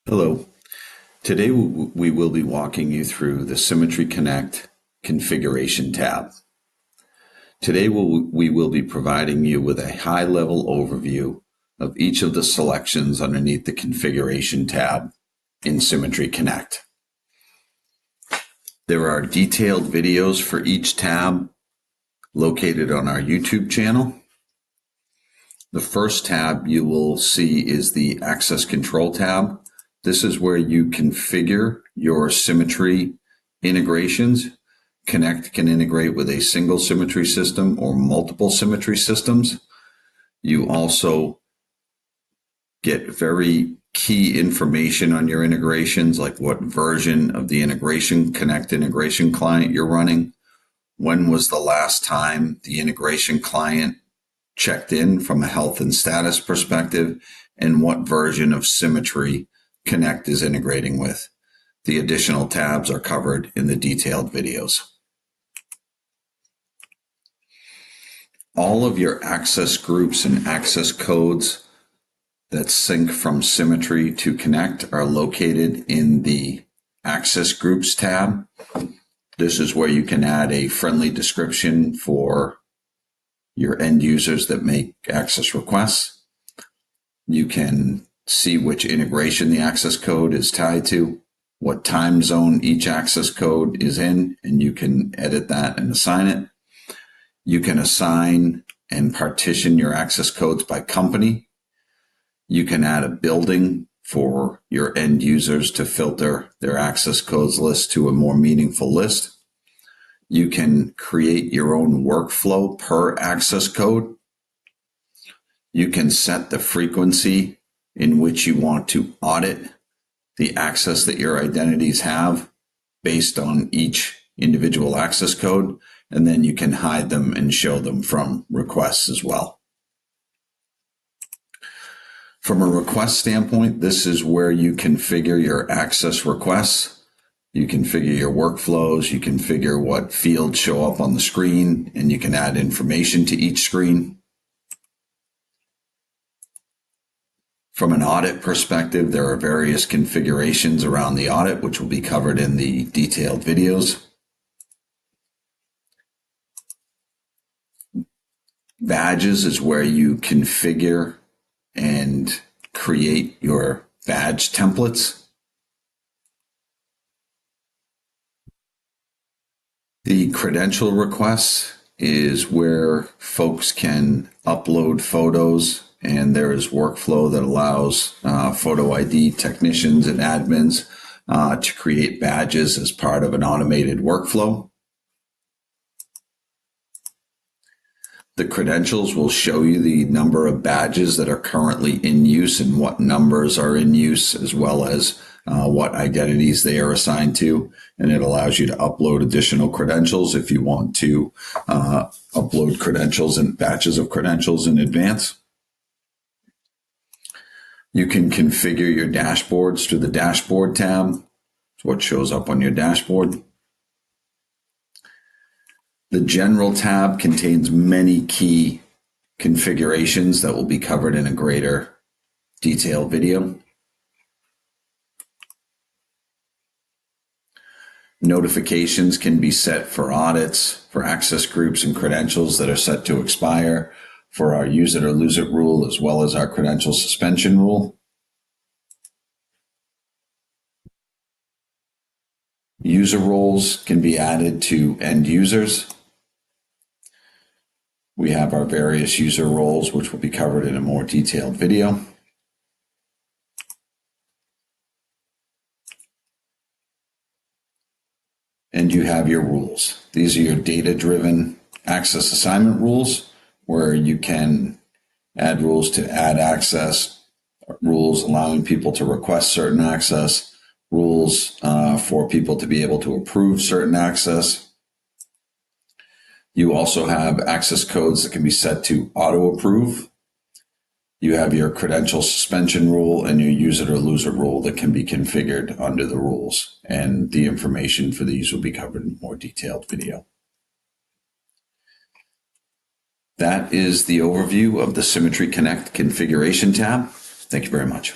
Hello. Today we will be walking you through the Symmetry Connect configuration tab. Today we will be providing you with a high-level overview of each of the selections underneath the configuration tab in Symmetry Connect. There are detailed videos for each tab located on our YouTube channel. The first tab you will see is the Access Control tab. This is where you configure your Symmetry integrations. Connect can integrate with a single Symmetry system or multiple Symmetry systems. You also get very key information on your integrations, like what version of the Connect integration client you're running. When was the last time the integration client checked in from a health and status perspective, and what version of Symmetry Connect is integrating with. The additional tabs are covered in the detailed videos. All of your access groups and access codes that sync from Symmetry to Connect are located in the Access Groups tab. This is where you can add a friendly description for your end users that make access requests. You can see which integration the access code is tied to, what time zone each access code is in, and you can edit that and assign it. You can assign and partition your access codes by company. You can add a building for your end users to filter their access codes list to a more meaningful list. You can create your own workflow per access code. You can set the frequency in which you want to audit the access that your identities have based on each individual access code, and then you can hide them and show them from requests as well. From a request standpoint, this is where you configure your access requests. You configure your workflows, you configure what fields show up on the screen, and you can add information to each screen. From an audit perspective, there are various configurations around the audit, which will be covered in the detailed videos. Badges is where you configure and create your badge templates. The credential requests is where folks can upload photos, and there is workflow that allows photo ID technicians and admins to create badges as part of an automated workflow. The credentials will show you the number of badges that are currently in use and what numbers are in use, as well as what identities they are assigned to. And it allows you to upload additional credentials if you want to upload credentials and batches of credentials in advance. You can configure your dashboards through the Dashboard tab. It's what shows up on your dashboard. The General tab contains many key configurations that will be covered in a greater detail video. Notifications can be set for audits, for access groups and credentials that are set to expire, for our use it or lose it rule, as well as our credential suspension rule. User roles can be added to end users. We have our various user roles, which will be covered in a more detailed video. And you have your rules. These are your data-driven access assignment rules, where you can add rules to add access, rules allowing people to request certain access, rules for people to be able to approve certain access. You also have access codes that can be set to auto-approve. You have your credential suspension rule and your use it or lose it rule that can be configured under the rules. And the information for these will be covered in more detailed video. That is the overview of the Symmetry Connect configuration tab. Thank you very much.